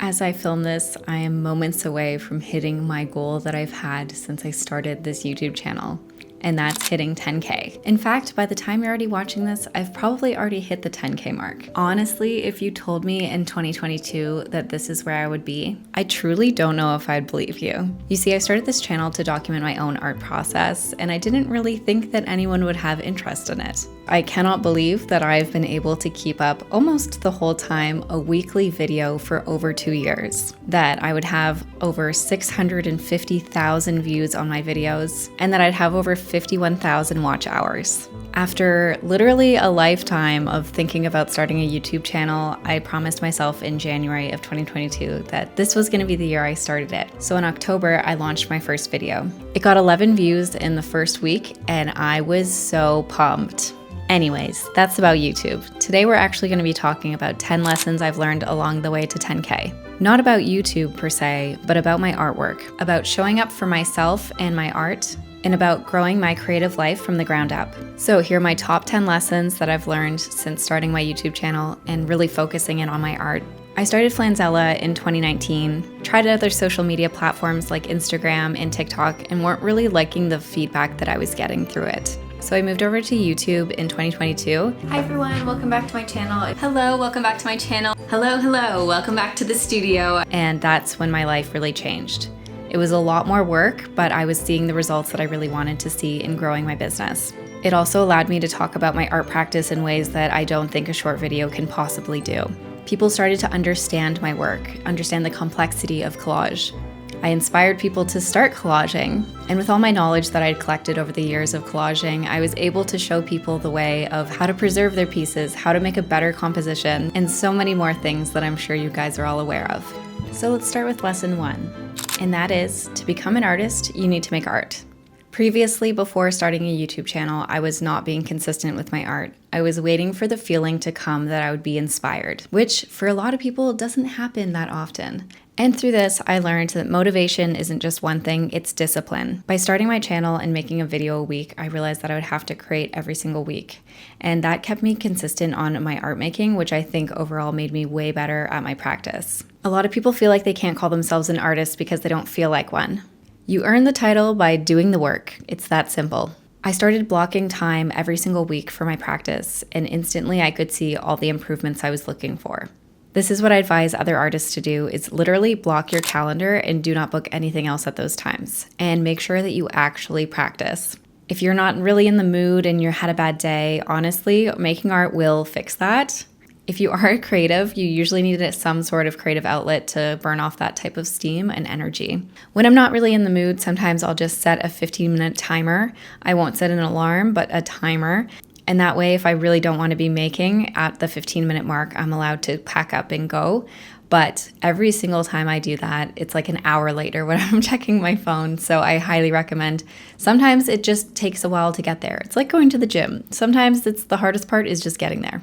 As I film this, I am moments away from hitting my goal that I've had since I started this YouTube channel, and that's hitting 10K. In fact, by the time you're already watching this, I've probably already hit the 10K mark. Honestly, if you told me in 2022 that this is where I would be, I truly don't know if I'd believe you. You see, I started this channel to document my own art process, and I didn't really think that anyone would have interest in it. I cannot believe that I've been able to keep up almost the whole time a weekly video for over 2 years, that I would have over 650,000 views on my videos, and that I'd have over 51,000 watch hours. After literally a lifetime of thinking about starting a YouTube channel, I promised myself in January of 2022 that this was going to be the year I started it. So in October, I launched my first video. It got 11 views in the first week, and I was so pumped. Anyways, that's about YouTube. Today we're actually going to be talking about 10 lessons I've learned along the way to 10K. Not about YouTube per se, but about my artwork, about showing up for myself and my art, and about growing my creative life from the ground up. So here are my top 10 lessons that I've learned since starting my YouTube channel and really focusing in on my art. I started Flanzella in 2019, tried other social media platforms like Instagram and TikTok, and weren't really liking the feedback that I was getting through it. So I moved over to YouTube in 2022. Hi everyone, welcome back to my channel. Hello, welcome back to my channel. Hello, welcome back to the studio. And that's when my life really changed. It was a lot more work, but I was seeing the results that I really wanted to see in growing my business. It also allowed me to talk about my art practice in ways that I don't think a short video can possibly do. People started to understand my work, understand the complexity of collage. I inspired people to start collaging, and with all my knowledge that I'd collected over the years of collaging, I was able to show people the way of how to preserve their pieces, how to make a better composition, and so many more things that I'm sure you guys are all aware of. So let's start with lesson 1, and that is, to become an artist, you need to make art. Previously, before starting a YouTube channel, I was not being consistent with my art. I was waiting for the feeling to come that I would be inspired, which for a lot of people doesn't happen that often. And through this, I learned that motivation isn't just one thing, it's discipline. By starting my channel and making a video a week, I realized that I would have to create every single week. And that kept me consistent on my art making, which I think overall made me way better at my practice. A lot of people feel like they can't call themselves an artist because they don't feel like one. You earn the title by doing the work. It's that simple. I started blocking time every single week for my practice, and instantly I could see all the improvements I was looking for. This is what I advise other artists to do, is literally block your calendar and do not book anything else at those times. And make sure that you actually practice. If you're not really in the mood and you had a bad day, honestly, making art will fix that. If you are a creative, you usually need some sort of creative outlet to burn off that type of steam and energy. When I'm not really in the mood, sometimes I'll just set a 15-minute timer. I won't set an alarm, but a timer. And that way, if I really don't want to be making at the 15-minute mark, I'm allowed to pack up and go. But every single time I do that, it's like an hour later when I'm checking my phone. So I highly recommend. Sometimes it just takes a while to get there. It's like going to the gym. Sometimes the hardest part is just getting there.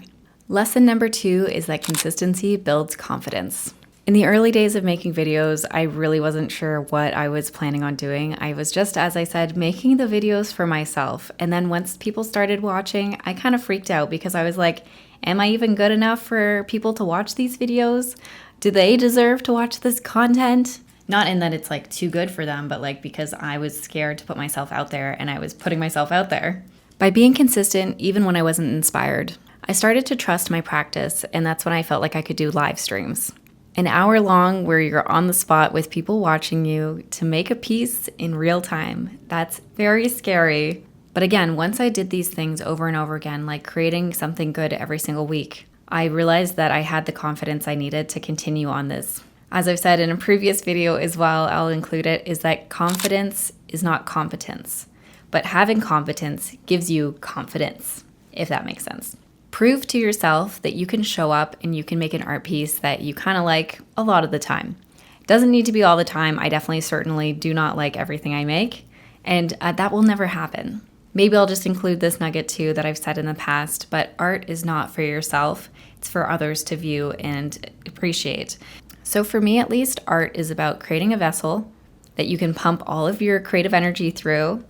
Lesson number 2 is that consistency builds confidence. In the early days of making videos, I really wasn't sure what I was planning on doing. I was just, as I said, making the videos for myself. And then once people started watching, I kind of freaked out because I was like, am I even good enough for people to watch these videos? Do they deserve to watch this content? Not in that it's like too good for them, but like because I was scared to put myself out there, and I was putting myself out there. By being consistent, even when I wasn't inspired, I started to trust my practice, and that's when I felt like I could do live streams. An hour long where you're on the spot with people watching you to make a piece in real time. That's very scary. But again, once I did these things over and over again, like creating something good every single week, I realized that I had the confidence I needed to continue on this. As I've said in a previous video as well, I'll include it, is that confidence is not competence. But having competence gives you confidence, if that makes sense. Prove to yourself that you can show up and you can make an art piece that you kind of like a lot of the time. It doesn't need to be all the time. I certainly do not like everything I make, and that will never happen. Maybe I'll just include this nugget too that I've said in the past, but art is not for yourself. It's for others to view and appreciate. So for me at least, art is about creating a vessel that you can pump all of your creative energy through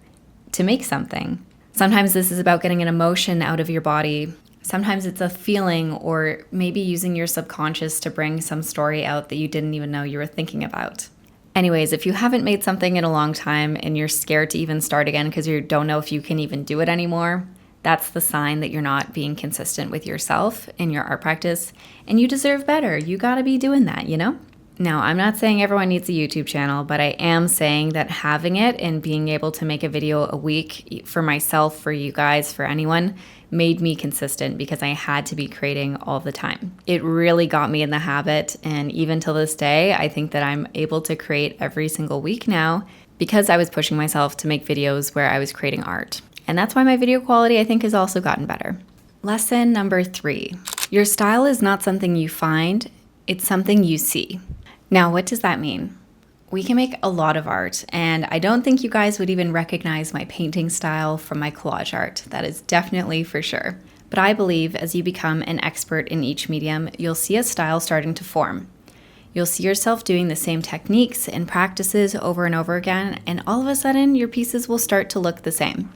to make something. Sometimes this is about getting an emotion out of your body. Sometimes it's a feeling, or maybe using your subconscious to bring some story out that you didn't even know you were thinking about. Anyways, if you haven't made something in a long time and you're scared to even start again because you don't know if you can even do it anymore, that's the sign that you're not being consistent with yourself in your art practice, and you deserve better. You gotta be doing that, you know? Now, I'm not saying everyone needs a YouTube channel, but I am saying that having it and being able to make a video a week for myself, for you guys, for anyone, made me consistent because I had to be creating all the time. It really got me in the habit, and even till this day, I think that I'm able to create every single week now because I was pushing myself to make videos where I was creating art. And that's why my video quality, I think, has also gotten better. Lesson number 3. Your style is not something you find, it's something you see. Now, what does that mean? We can make a lot of art, and I don't think you guys would even recognize my painting style from my collage art. That is definitely for sure. But I believe as you become an expert in each medium, you'll see a style starting to form. You'll see yourself doing the same techniques and practices over and over again, and all of a sudden, your pieces will start to look the same.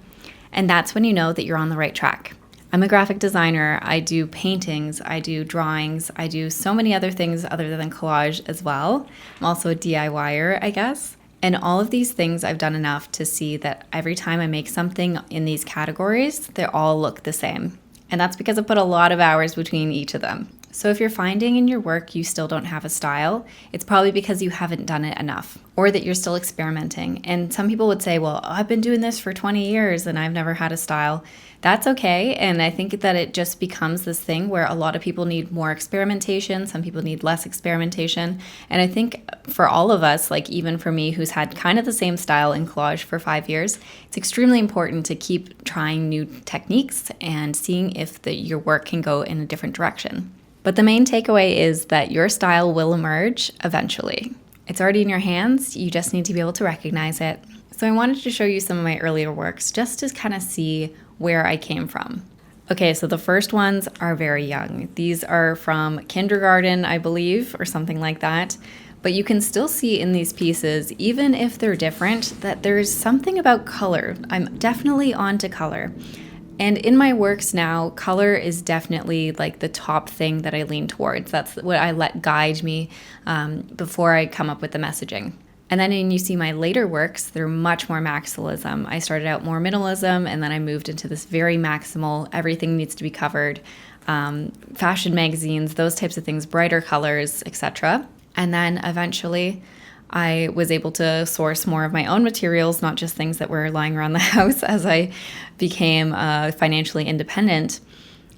And that's when you know that you're on the right track. I'm a graphic designer. I do paintings, I do drawings, I do so many other things other than collage as well. I'm also a DIYer, I guess. And all of these things I've done enough to see that every time I make something in these categories, they all look the same. And that's because I put a lot of hours between each of them. So if you're finding in your work you still don't have a style, it's probably because you haven't done it enough, or that you're still experimenting. And some people would say, well, I've been doing this for 20 years and I've never had a style. That's okay. And I think that it just becomes this thing where a lot of people need more experimentation. Some people need less experimentation. And I think for all of us, like even for me, who's had kind of the same style in collage for 5 years, it's extremely important to keep trying new techniques and seeing if your work can go in a different direction. But the main takeaway is that your style will emerge eventually. It's already in your hands, you just need to be able to recognize it. So I wanted to show you some of my earlier works just to kind of see where I came from. Okay, so the first ones are very young. These are from kindergarten, I believe, or something like that. But you can still see in these pieces, even if they're different, that there's something about color. I'm definitely onto color. And in my works now, color is definitely like the top thing that I lean towards. That's what I let guide me before I come up with the messaging. And then when you see my later works, they're much more maximalism. I started out more minimalism, and then I moved into this very maximal, everything needs to be covered, fashion magazines, those types of things, brighter colors, etc. And then eventually I was able to source more of my own materials, not just things that were lying around the house as I became financially independent.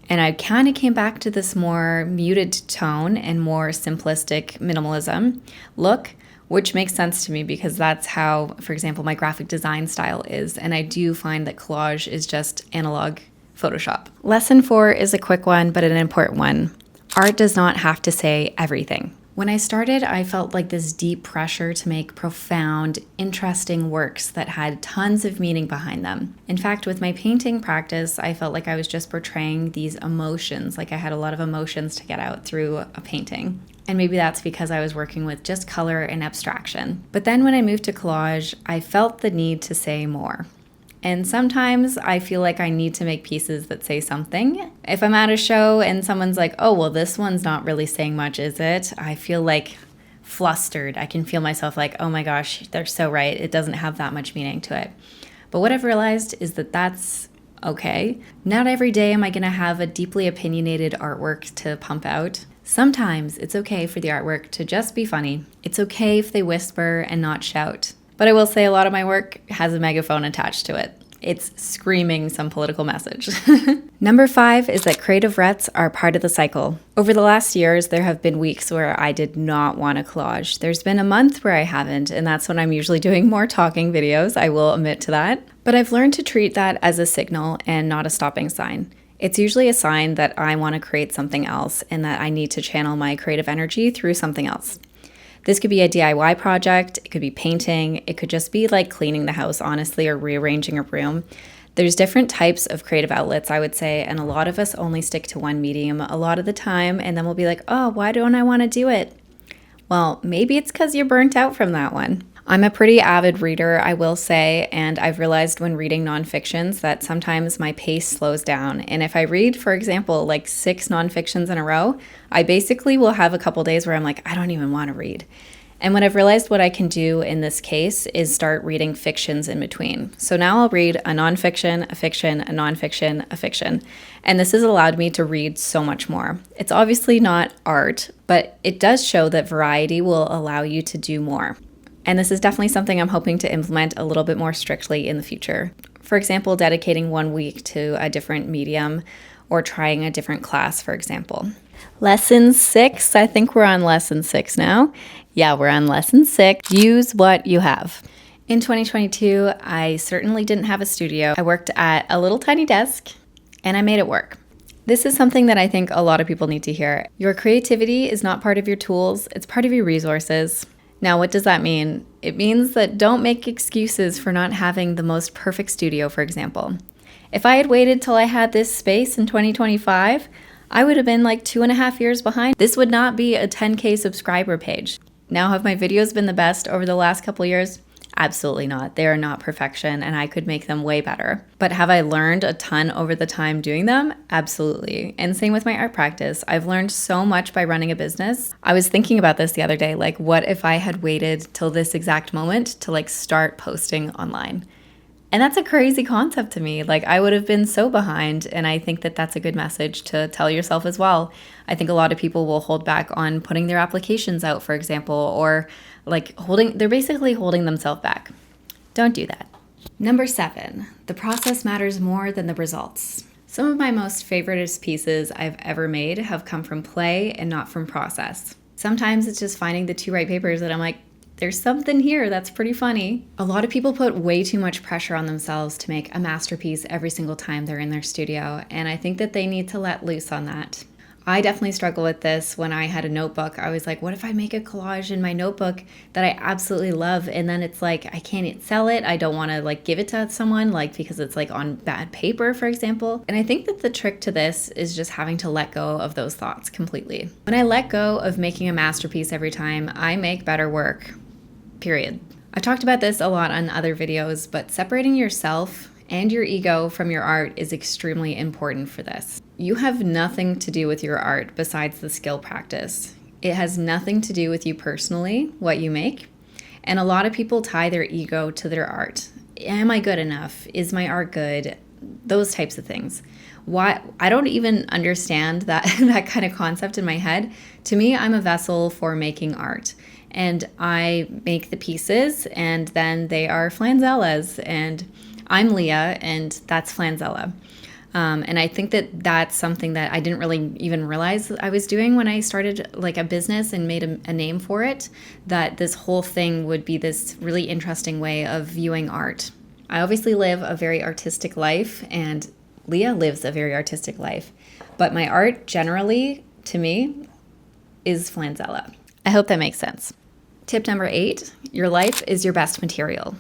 And I kind of came back to this more muted tone and more simplistic minimalism look, which makes sense to me because that's how, for example, my graphic design style is. And I do find that collage is just analog Photoshop. Lesson 4 is a quick one, but an important one. Art does not have to say everything. When I started, I felt like this deep pressure to make profound, interesting works that had tons of meaning behind them. In fact, with my painting practice, I felt like I was just portraying these emotions, like I had a lot of emotions to get out through a painting. And maybe that's because I was working with just color and abstraction. But then when I moved to collage, I felt the need to say more. And sometimes I feel like I need to make pieces that say something. If I'm at a show and someone's like, oh, well, this one's not really saying much, is it? I feel like flustered. I can feel myself like, oh my gosh, they're so right. It doesn't have that much meaning to it. But what I've realized is that that's okay. Not every day am I going to have a deeply opinionated artwork to pump out. Sometimes it's okay for the artwork to just be funny. It's okay if they whisper and not shout. But I will say a lot of my work has a megaphone attached to it. It's screaming some political message. Number 5 is that creative ruts are part of the cycle. Over the last years, there have been weeks where I did not want to collage. There's been a month where I haven't, and that's when I'm usually doing more talking videos, I will admit to that. But I've learned to treat that as a signal and not a stopping sign. It's usually a sign that I want to create something else and that I need to channel my creative energy through something else. This could be a DIY project, it could be painting, it could just be like cleaning the house, honestly, or rearranging a room. There's different types of creative outlets, I would say, and a lot of us only stick to one medium a lot of the time, and then we'll be like, oh, why don't I want to do it? Well, maybe it's because you're burnt out from that one. I'm a pretty avid reader, I will say, and I've realized when reading nonfictions that sometimes my pace slows down. And if I read, for example, like 6 nonfictions in a row, I basically will have a couple days where I'm like, I don't even want to read. And what I've realized what I can do in this case is start reading fictions in between. So now I'll read a nonfiction, a fiction, a nonfiction, a fiction. And this has allowed me to read so much more. It's obviously not art, but it does show that variety will allow you to do more. And this is definitely something I'm hoping to implement a little bit more strictly in the future. For example, dedicating 1 week to a different medium or trying a different class, for example. Lesson 6, I think we're on lesson 6 now. Yeah, we're on lesson 6. Use what you have. In 2022, I certainly didn't have a studio. I worked at a little tiny desk and I made it work. This is something that I think a lot of people need to hear. Your creativity is not part of your tools, it's part of your resources. Now, what does that mean? It means that don't make excuses for not having the most perfect studio, for example. If I had waited till I had this space in 2025, I would have been like 2.5 years behind. This would not be a 10K subscriber page. Now, have my videos been the best over the last couple years? Absolutely not. They are not perfection and I could make them way better. But have I learned a ton over the time doing them? Absolutely. And same with my art practice. I've learned so much by running a business. I was thinking about this the other day, like what if I had waited till this exact moment to like start posting online? And that's a crazy concept to me. Like I would have been so behind, and I think that that's a good message to tell yourself as well. I think a lot of people will hold back on putting their applications out, for example, or like they're basically holding themselves back. Don't do that. Number 7, the process matters more than the results. Some of my most favoriteest pieces I've ever made have come from play and not from process. Sometimes it's just finding the 2 right papers that I'm like, there's something here that's pretty funny. A lot of people put way too much pressure on themselves to make a masterpiece every single time they're in their studio, and I think that they need to let loose on that. I definitely struggle with this when I had a notebook. I was like, what if I make a collage in my notebook that I absolutely love, and then it's like I can't sell it. I don't want to like give it to someone like because it's like on bad paper, for example. And I think that the trick to this is just having to let go of those thoughts completely. When I let go of making a masterpiece every time, I make better work. Period. I talked about this a lot on other videos, but separating yourself and your ego from your art is extremely important for this. You have nothing to do with your art besides the skill practice. It has nothing to do with you personally, what you make. And a lot of people tie their ego to their art. Am I good enough? Is my art good? Those types of things. Why? I don't even understand that kind of concept in my head. To me, I'm a vessel for making art. And I make the pieces, and then they are Flanzellas, and I'm Leah, and that's Flanzella. And I think that that's something that I didn't really even realize I was doing when I started like a business and made a name for it, that this whole thing would be this really interesting way of viewing art. I obviously live a very artistic life, and Leah lives a very artistic life, but my art generally, to me, is Flanzella. I hope that makes sense. Tip number 8, your life is your best material.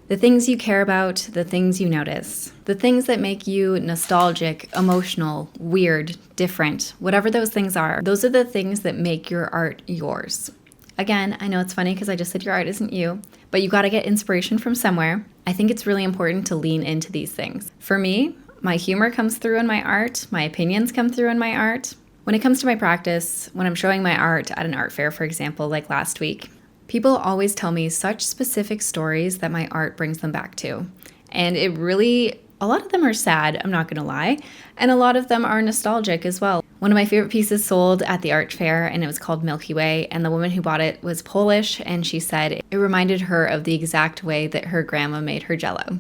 The things you care about, the things you notice, the things that make you nostalgic, emotional, weird, different, whatever those things are, those are the things that make your art yours. Again, I know it's funny because I just said your art isn't you, but you got to get inspiration from somewhere. I think it's really important to lean into these things. For me, my humor comes through in my art, my opinions come through in my art. When it comes to my practice, when I'm showing my art at an art fair, for example, like last week, people always tell me such specific stories that my art brings them back to. And it really, a lot of them are sad, I'm not gonna lie, and a lot of them are nostalgic as well. One of my favorite pieces sold at the art fair, and it was called Milky Way, and the woman who bought it was Polish, and she said it reminded her of the exact way that her grandma made her Jell-O.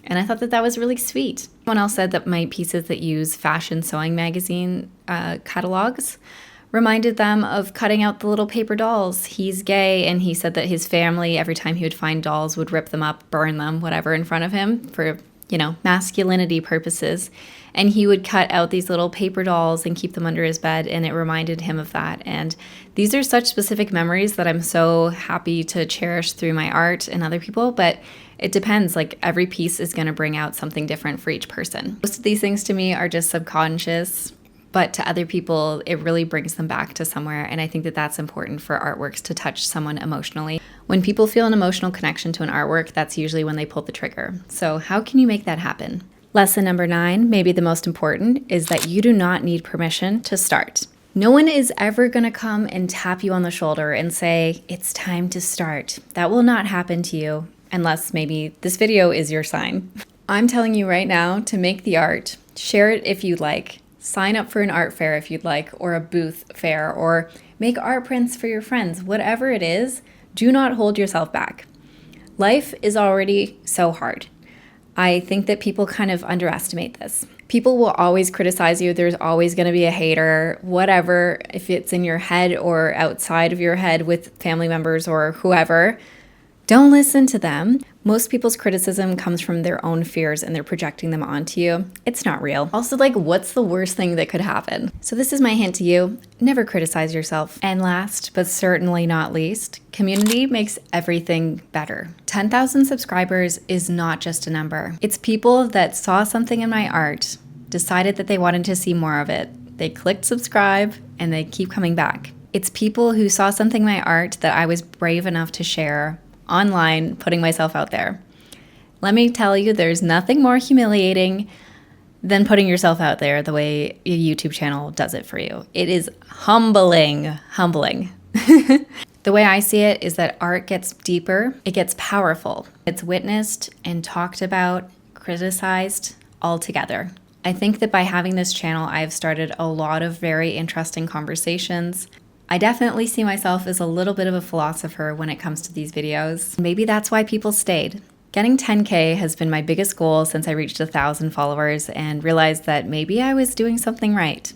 And I thought that that was really sweet. Someone else said that my pieces that use fashion sewing magazine catalogs reminded them of cutting out the little paper dolls. He's gay, and he said that his family, every time he would find dolls, would rip them up, burn them, whatever, in front of him for, masculinity purposes. And he would cut out these little paper dolls and keep them under his bed, and it reminded him of that. And these are such specific memories that I'm so happy to cherish through my art and other people, but it depends. Like, every piece is going to bring out something different for each person. Most of these things to me are just subconscious, but to other people, it really brings them back to somewhere. And I think that that's important for artworks to touch someone emotionally. When people feel an emotional connection to an artwork, that's usually when they pull the trigger. So how can you make that happen? Lesson number 9, maybe the most important, is that you do not need permission to start. No one is ever going to come and tap you on the shoulder and say, it's time to start. That will not happen to you unless maybe this video is your sign. I'm telling you right now to make the art, share it if you'd like, sign up for an art fair if you'd like, or a booth fair, or make art prints for your friends. Whatever it is, do not hold yourself back. Life is already so hard. I think that people kind of underestimate this. People will always criticize you. There's always going to be a hater, whatever, if it's in your head or outside of your head with family members or whoever. Don't listen to them. Most people's criticism comes from their own fears and they're projecting them onto you. It's not real. Also, like, what's the worst thing that could happen? So this is my hint to you. Never criticize yourself. And last, but certainly not least, community makes everything better. 10,000 subscribers is not just a number. It's people that saw something in my art, decided that they wanted to see more of it. They clicked subscribe and they keep coming back. It's people who saw something in my art that I was brave enough to share online, putting myself out there. Let me tell you, there's nothing more humiliating than putting yourself out there the way a YouTube channel does it for you. It is humbling. The way I see it is that art gets deeper, it gets powerful. It's witnessed and talked about, criticized all together. I think that by having this channel, I've started a lot of very interesting conversations. I definitely see myself as a little bit of a philosopher when it comes to these videos. Maybe that's why people stayed. Getting 10K has been my biggest goal since I reached 1,000 followers and realized that maybe I was doing something right.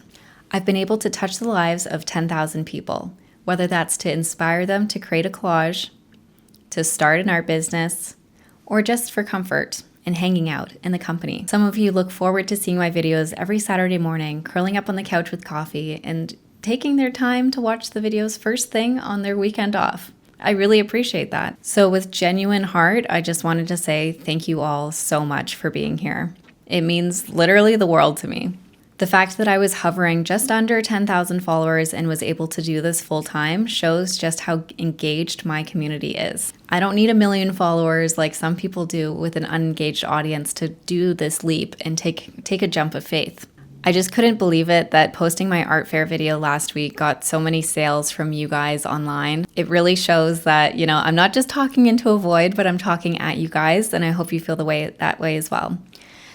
I've been able to touch the lives of 10,000 people, whether that's to inspire them to create a collage, to start an art business, or just for comfort and hanging out in the company. Some of you look forward to seeing my videos every Saturday morning, curling up on the couch with coffee and taking their time to watch the videos first thing on their weekend off. I really appreciate that. So with genuine heart, I just wanted to say thank you all so much for being here. It means literally the world to me. The fact that I was hovering just under 10,000 followers and was able to do this full time shows just how engaged my community is. I don't need 1 million followers like some people do with an unengaged audience to do this leap and take a jump of faith. I just couldn't believe it that posting my art fair video last week got so many sales from you guys online. It really shows that, I'm not just talking into a void, but I'm talking at you guys, and I hope you feel that way as well.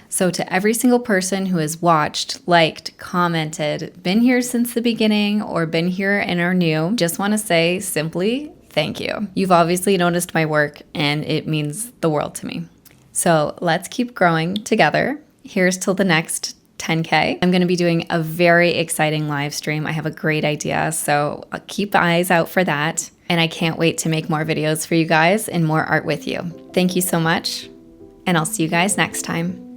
So to every single person who has watched, liked, commented, been here since the beginning, or been here and are new, just want to say simply, thank you. You've obviously noticed my work, and it means the world to me. So let's keep growing together. Here's till the next 10K. I'm going to be doing a very exciting live stream. I have a great idea, so keep eyes out for that. And I can't wait to make more videos for you guys and more art with you. Thank you so much, and I'll see you guys next time.